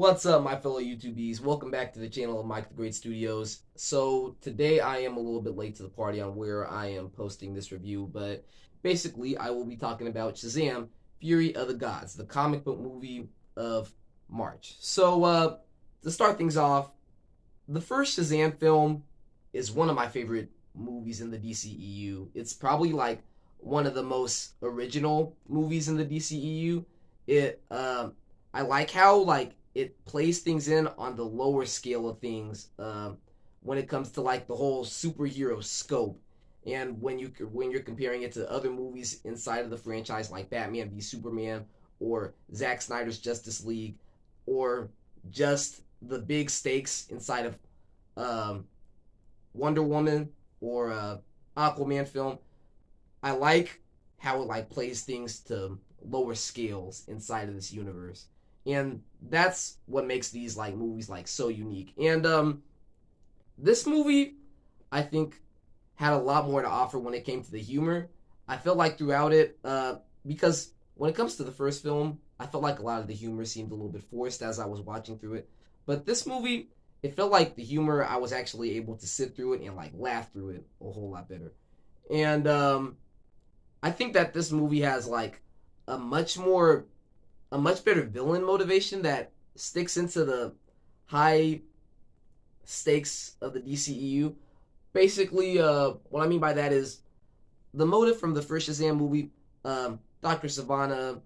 What's up, my fellow YouTubies? Welcome back to the channel of Mike the Great Studios. So, today I am a little bit late to the party on where I am posting this review, but basically, I will be talking about Shazam Fury of the Gods, the comic book movie of March. So, to start things off, the first Shazam film is one of my favorite movies in the DCEU. It's probably like one of the most original movies in the DCEU. I like how it plays things in on the lower scale of things when it comes to like the whole superhero scope, and when you're comparing it to other movies inside of the franchise like Batman v Superman or Zack Snyder's Justice League or just the big stakes inside of um, Wonder Woman or Aquaman film. I like how it like plays things to lower scales inside of this universe, and that's what makes these like movies like so unique. And this movie, I think, had a lot more to offer when it came to the humor. I felt like throughout it, because when it comes to the first film, I felt like a lot of the humor seemed a little bit forced as I was watching through it. But this movie, it felt like the humor I was actually able to sit through it and like laugh through it a whole lot better. And I think that this movie has like a much more a much better villain motivation that sticks into the high stakes of the DCEU. Basically, what I mean by that is the motive from the first Shazam movie. Doctor Savannah,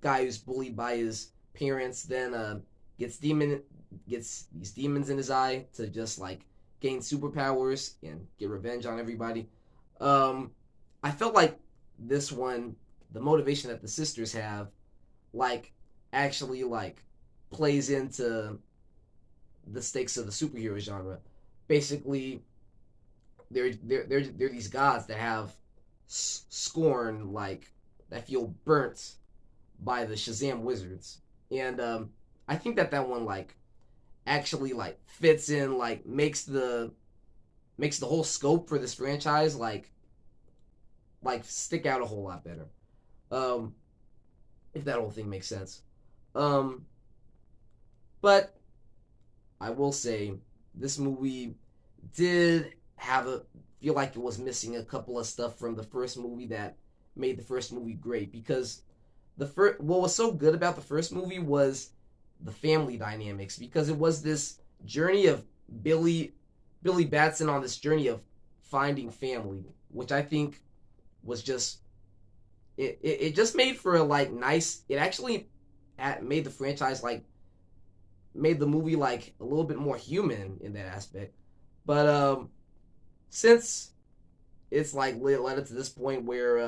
guy who's bullied by his parents, then gets demon gets these demons in his eye to just like gain superpowers and get revenge on everybody. Um, I felt like this one, the motivation that the sisters have, like actually like plays into the stakes of the superhero genre. Basically, they're these gods that have scorn, like that feel burnt by the Shazam wizards, and I think that that one like actually like fits in, like makes the whole scope for this franchise like stick out a whole lot better. Um, if that whole thing makes sense. Um, but I will say this movie did have a feel like it was missing a couple of stuff from the first movie that made the first movie great, because the first what was so good about the first movie was the family dynamics, because it was this journey of Billy Billy Batson on this journey of finding family, which I think was just it just made for a like nice, it actually made the franchise like made the movie like a little bit more human in that aspect. But since it's like led up to this point where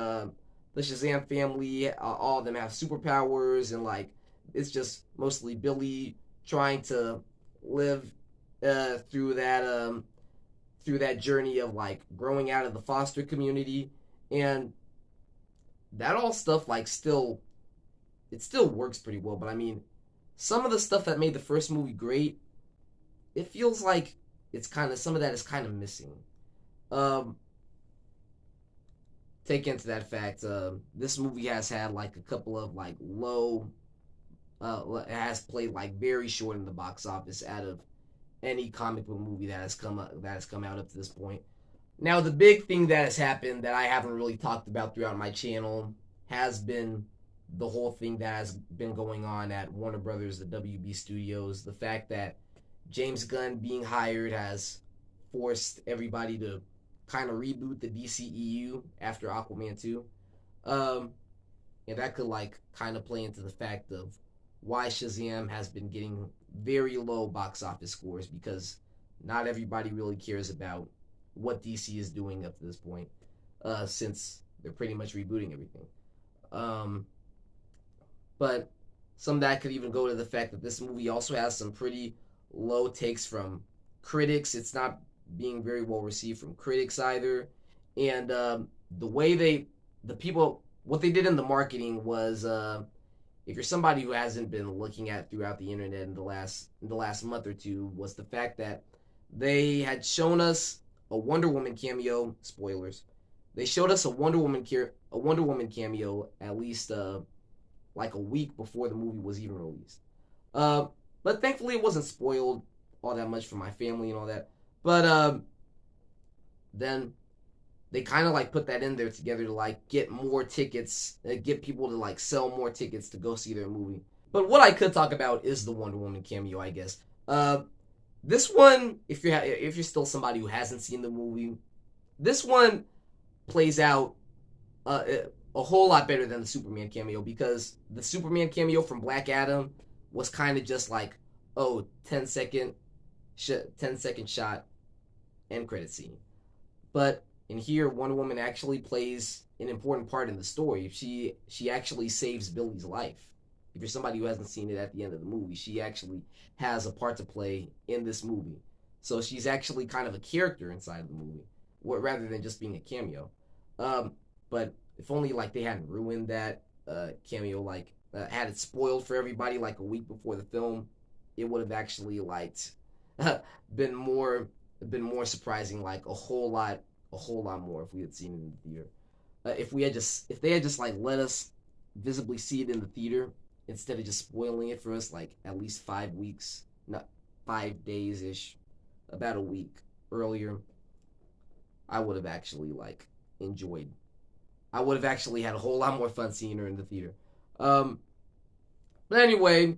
the Shazam family, all of them have superpowers, and like it's just mostly Billy trying to live through that journey of like growing out of the foster community, and that all stuff like still it still works pretty well. But I mean, some of the stuff that made the first movie great, it feels like it's kind of some of that is kind of missing. Um, Take into that fact, this movie has had like a couple of like low, it has played like very short in the box office out of any comic book movie that has come out up to this point. Now, the big thing that has happened that I haven't really talked about throughout my channel has been the whole thing that has been going on at Warner Brothers, the WB Studios. The fact that James Gunn being hired has forced everybody to kind of reboot the DCEU after Aquaman 2. Um, and that could like kind of play into the fact of why Shazam has been getting very low box office scores, because not everybody really cares about what DC is doing up to this point, since they're pretty much rebooting everything. Um, but some of that could even go to the fact that this movie also has some pretty low takes from critics. It's not being very well received from critics either, and the way the people, what they did in the marketing was, if you're somebody who hasn't been looking at throughout the internet in the last month or two, was the fact that they had shown us a Wonder Woman cameo. Spoilers. They showed us a Wonder Woman cameo at least like a week before the movie was even released. Uh, But thankfully, it wasn't spoiled all that much for my family and all that. But then they kind of like put that in there together to like get more tickets, get people to like sell more tickets to go see their movie. But what I could talk about is the Wonder Woman cameo, I guess. This one, if you're still somebody who hasn't seen the movie, this one plays out uh, a whole lot better than the Superman cameo, because the Superman cameo from Black Adam was kind of just like, oh, 10-second shot, end credit scene. But in here, Wonder Woman actually plays an important part in the story. She actually saves Billy's life. If you're somebody who hasn't seen it at the end of the movie, she actually has a part to play in this movie. So she's actually kind of a character inside of the movie, rather than just being a cameo. But if only like they hadn't ruined that cameo, like had it spoiled for everybody like a week before the film, it would have actually like been more surprising, like a whole lot more if we had seen it in the theater. If they had just like let us visibly see it in the theater instead of just spoiling it for us like at least 5 weeks, not 5 days ish, about a week earlier, I would have actually like enjoyed. I would have actually had a whole lot more fun seeing her in the theater. But anyway,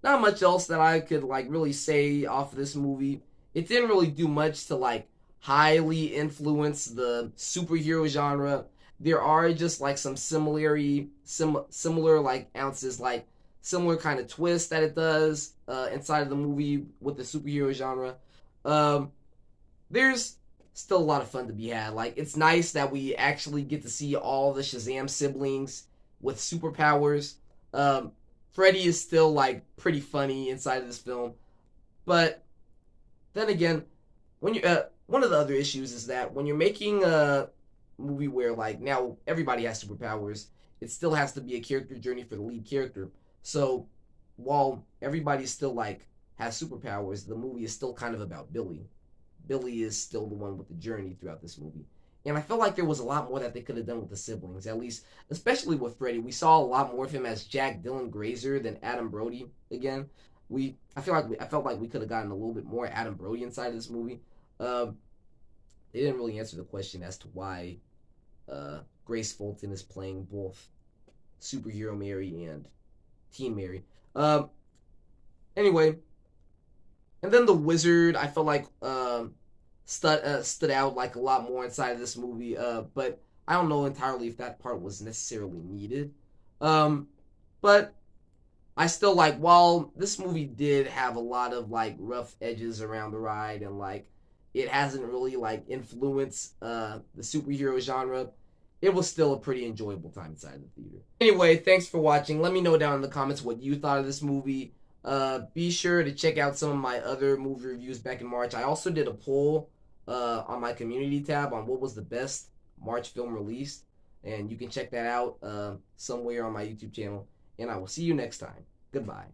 not much else that I could like really say off of this movie. It didn't really do much to like highly influence the superhero genre. There are just like some similar like ounces, like similar kind of twist that it does inside of the movie with the superhero genre. There's still a lot of fun to be had. Like, it's nice that we actually get to see all the Shazam siblings with superpowers. Freddy is still like pretty funny inside of this film, but then again, when you one of the other issues is that when you're making a movie where like now everybody has superpowers, it still has to be a character journey for the lead character. So while everybody still like has superpowers, the movie is still kind of about Billy. Billy is still the one with the journey throughout this movie. And I felt like there was a lot more that they could have done with the siblings, at least, especially with Freddy. We saw a lot more of him as Jack Dylan Grazer than Adam Brody again. I felt like we could have gotten a little bit more Adam Brody inside of this movie. They didn't really answer the question as to why Grace Fulton is playing both superhero Mary and Teen Mary. Anyway, and then the Wizard, I felt like stood out like a lot more inside of this movie. But I don't know entirely if that part was necessarily needed. But I still like, while this movie did have a lot of like rough edges around the ride, and like it hasn't really like influenced the superhero genre, it was still a pretty enjoyable time inside the theater. Anyway, thanks for watching. Let me know down in the comments what you thought of this movie. Be sure to check out some of my other movie reviews back in March. I also did a poll on my community tab on what was the best March film released, and you can check that out somewhere on my YouTube channel. And I will see you next time. Goodbye.